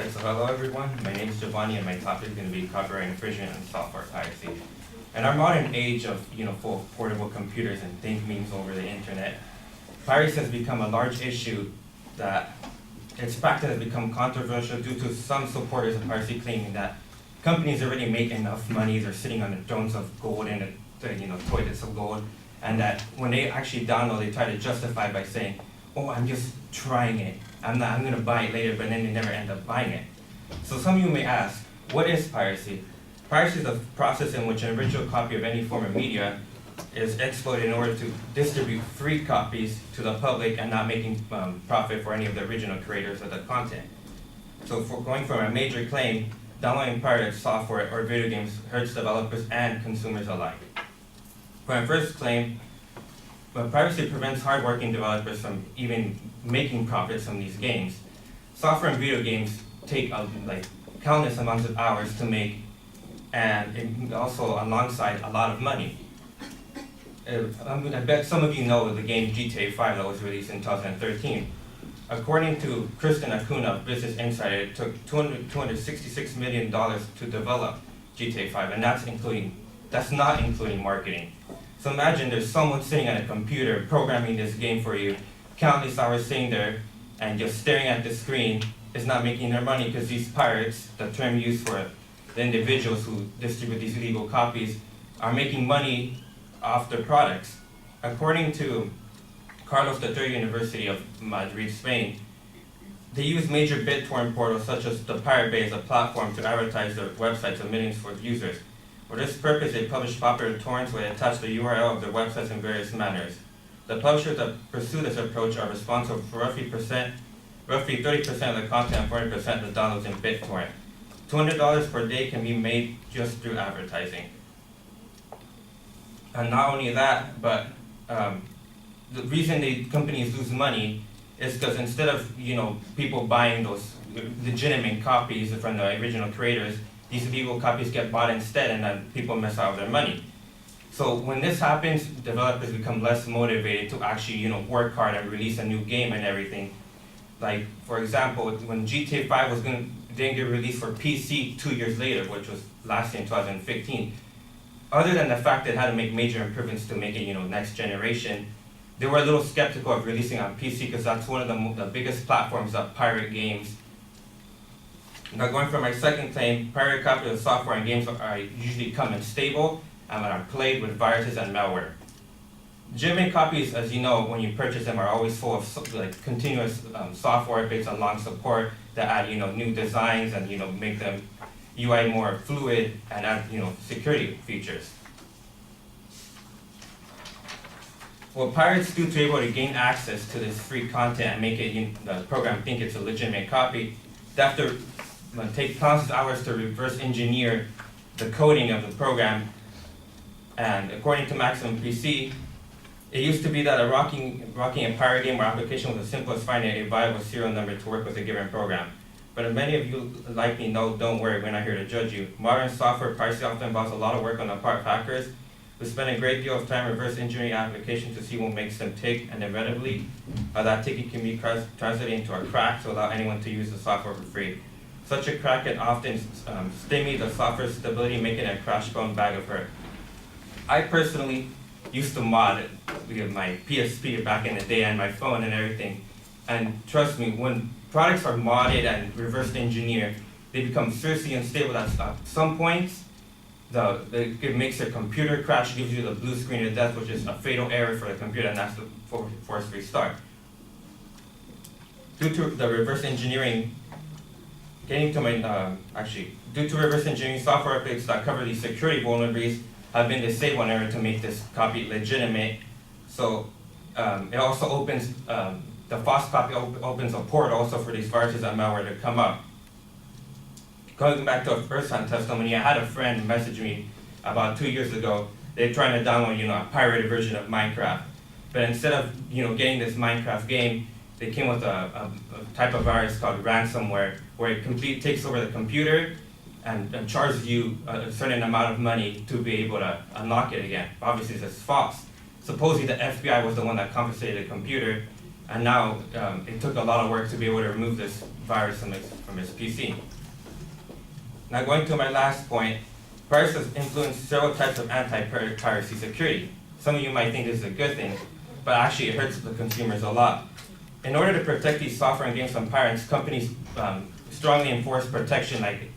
Alright, so hello everyone, my name is Jovanny and my topic is going to be copyright infringement and software piracy. In our modern age of full of portable computers and think memes over the internet, piracy has become a large issue that its practice has become controversial due to some supporters of piracy claiming that companies already make enough money, they're sitting on the thrones of gold and the toilets of gold, and that when they actually download, they try to justify by saying, oh, I'm just trying it. I'm going to buy it later, but then they never end up buying it. So some of you may ask, what is piracy? Piracy is a process in which an original copy of any form of media is exploited in order to distribute free copies to the public and not making profit for any of the original creators of the content. So for going from a major claim, downloading pirated software or video games hurts developers and consumers alike. For my first claim, piracy prevents hardworking developers from even making profits from these games. Software and video games take countless amounts of hours to make, and also alongside a lot of money. I bet some of you know the game GTA 5 that was released in 2013. According to Kristen Acuna of Business Insider, it took $266 million to develop GTA 5, and that's not including marketing. So imagine there's someone sitting at a computer programming this game for you, countless hours sitting there, and just staring at the screen is not making their money because these pirates, the term used for the individuals who distribute these illegal copies, are making money off their products. According to Carlos III University of Madrid, Spain, they use major BitTorrent portals such as the Pirate Bay as a platform to advertise their websites to millions of users. For this purpose, they publish popular torrents where they attach the URL of their websites in various manners. The publishers that pursue this approach are responsible for roughly 30% of the content and 40% of the downloads in BitTorrent. $200 per day can be made just through advertising. And not only that, but the reason companies lose money is because instead of people buying those legitimate copies from the original creators, these illegal copies get bought instead, and then people miss out on their money. So when this happens, developers become less motivated to actually work hard and release a new game and everything. Like for example, when GTA 5 didn't get released for PC 2 years later, which was last year in 2015, other than the fact that it had to make major improvements to make it next generation, they were a little skeptical of releasing on PC because that's one of the biggest platforms that pirate games. Now going for my second claim, pirated copies of software and games are usually come unstable and are plagued with viruses and malware. Legitimate copies, as you know, when you purchase them, are always full of continuous software based on long support that add new designs and make them UI more fluid and add security features. Well, pirates do to be able to gain access to this free content and make it the program think it's a legitimate copy. They have to take countless hours to reverse engineer the coding of the program. And according to Maximum PC, it used to be that rocking a pirate game or application was as simple as finding a viable serial number to work with a given program. But as many of you likely know, don't worry, we're not here to judge you. Modern software piracy often involves a lot of work on the part of hackers who spend a great deal of time reverse engineering applications to see what makes them tick, and inevitably, that ticking can be translated into a crack to allow anyone to use the software for free. Such a crack can often stymie the software stability, making it a crash-prone bag of hurt. I personally used to mod my PSP back in the day and my phone and everything. And trust me, when products are modded and reverse engineered, they become seriously unstable. At some points, it makes your computer crash, gives you the blue screen of death, which is a fatal error for the computer, and that's the forced restart. Due to the reverse engineering, due to reverse engineering, software updates that cover these security vulnerabilities have been disabled in order to make this copy legitimate. So it also opens, the false copy opens a port also for these viruses and malware to come up. Going back to a first-hand testimony, I had a friend message me about 2 years ago. They're trying to download a pirated version of Minecraft. But instead of getting this Minecraft game, they came with a type of virus called ransomware, where it takes over the computer and charges you a certain amount of money to be able to unlock it again. Obviously, this is false. Supposedly, the FBI was the one that confiscated the computer, And now it took a lot of work to be able to remove this virus from his PC. Now going to my last point, virus has influenced several types of anti-piracy security. Some of you might think this is a good thing, but actually it hurts the consumers a lot. In order to protect these software and games from pirates, companies strongly enforce protection like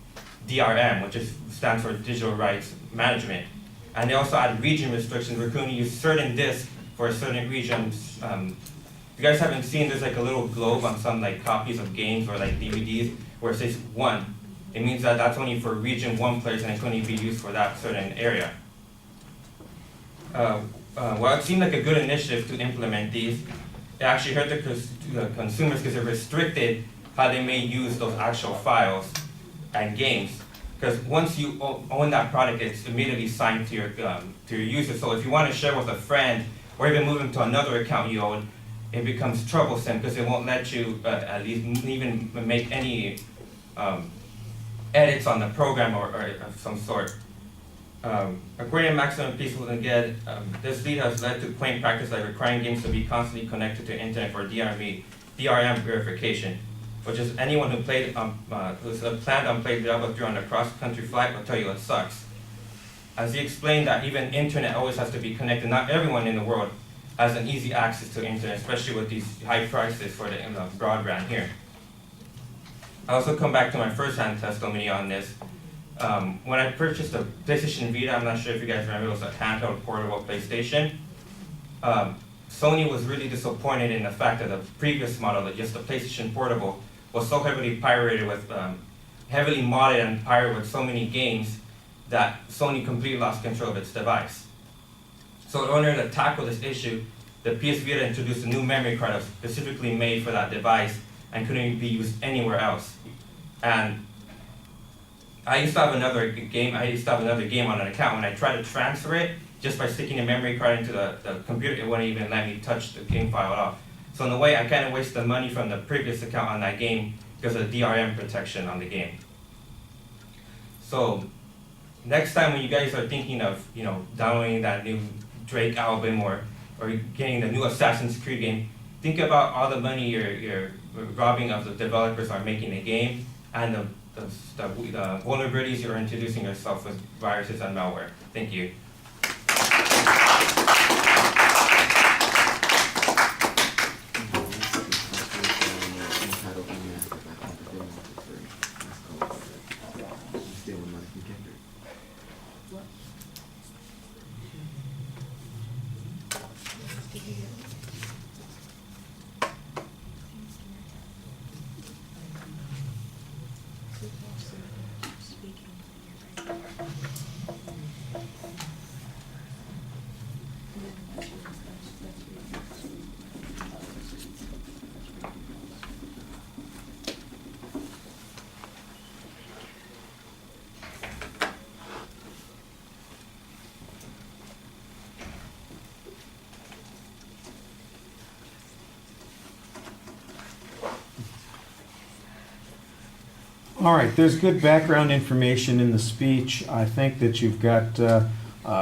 DRM, which stands for Digital Rights Management. And they also add region restrictions. We're going to use certain disks for certain regions. If you guys haven't seen, there's like a little globe on some like copies of games or like DVDs where it says 1. It means that that's only for region 1 players and it can only be used for that certain area. Well, it seemed like a good initiative to implement these. It actually hurt the consumers because it restricted how they may use those actual files and games. Because once you own that product, it's immediately signed to your user. So if you want to share with a friend or even move them to another account you own, it becomes troublesome because it won't let you at least even make any edits on the program or of some sort. According to Maximum Peaceful and Get, this lead has led to plain practice like requiring games to be constantly connected to the internet for DRM verification, which is anyone who who's planned on playing Diablo 3 on a cross-country flight will tell you it sucks. As he explained that even internet always has to be connected, not everyone in the world has an easy access to internet, especially with these high prices for the broadband here. I also come back to my first-hand testimony on this. When I purchased a PlayStation Vita, I'm not sure if you guys remember, it was a handheld portable PlayStation. Sony was really disappointed in the fact that the previous model, just the PlayStation Portable, was so heavily pirated with, heavily modded and pirated with so many games that Sony completely lost control of its device. So in order to tackle this issue, the PS Vita introduced a new memory card that was specifically made for that device and couldn't be used anywhere else. And I used to have another game on an account. When I tried to transfer it, just by sticking a memory card into the computer, it wouldn't even let me touch the game file at all. So in a way, I kind of wasted the money from the previous account on that game because of the DRM protection on the game. So next time when you guys are thinking of downloading that new Drake album or getting the new Assassin's Creed game, think about all the money you're robbing of the developers are making the game and the vulnerabilities you're introducing yourself with viruses and malware. Thank you. All right, there's good background information in the speech. I think that you've got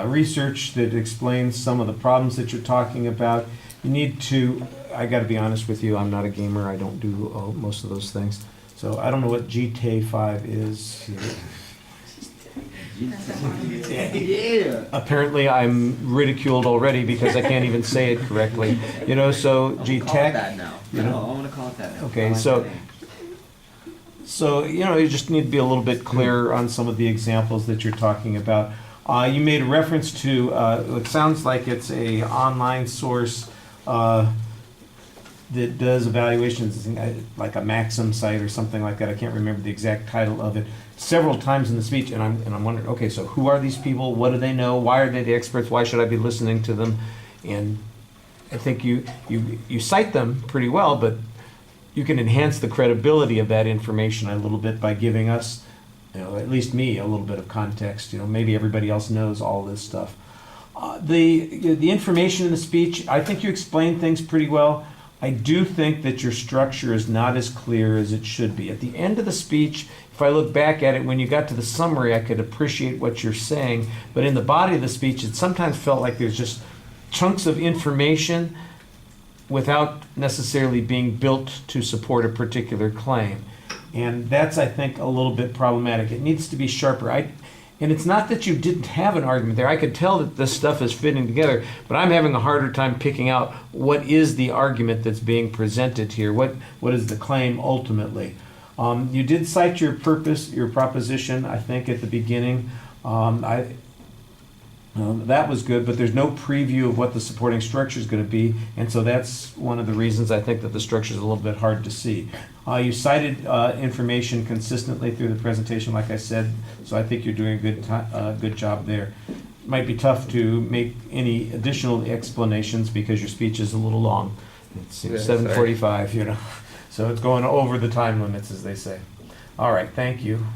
research that explains some of the problems that you're talking about. You need to, I got to be honest with you, I'm not a gamer. I don't do most of those things. So I don't know what GTA 5 is. Yeah. Apparently I'm ridiculed already because I can't even say it correctly. So Call it GTEC. that now. No, I want to call it that now. Okay, I like so- that name. So, you just need to be a little bit clearer on some of the examples that you're talking about. You made a reference to, it sounds like it's a online source that does evaluations, like a Maxim site or something like that. I can't remember the exact title of it. Several times in the speech, and I'm wondering, okay, so who are these people? What do they know? Why are they the experts? Why should I be listening to them? And I think you cite them pretty well, but you can enhance the credibility of that information a little bit by giving us, at least me, a little bit of context. Maybe everybody else knows all this stuff. The information in the speech, I think you explained things pretty well. I do think that your structure is not as clear as it should be. At the end of the speech, if I look back at it, when you got to the summary, I could appreciate what you're saying. But in the body of the speech, it sometimes felt like there's just chunks of information without necessarily being built to support a particular claim. And that's, I think, a little bit problematic. It needs to be sharper. And it's not that you didn't have an argument there. I could tell that this stuff is fitting together, but I'm having a harder time picking out what is the argument that's being presented here. What is the claim ultimately? You did cite your purpose, your proposition, I think, at the beginning. That was good, but there's no preview of what the supporting structure is going to be, and so that's one of the reasons I think that the structure is a little bit hard to see. You cited information consistently through the presentation, like I said, so I think you're doing a good job there. It might be tough to make any additional explanations because your speech is a little long. It's 7:45, you know, so it's going over the time limits, as they say. All right, thank you.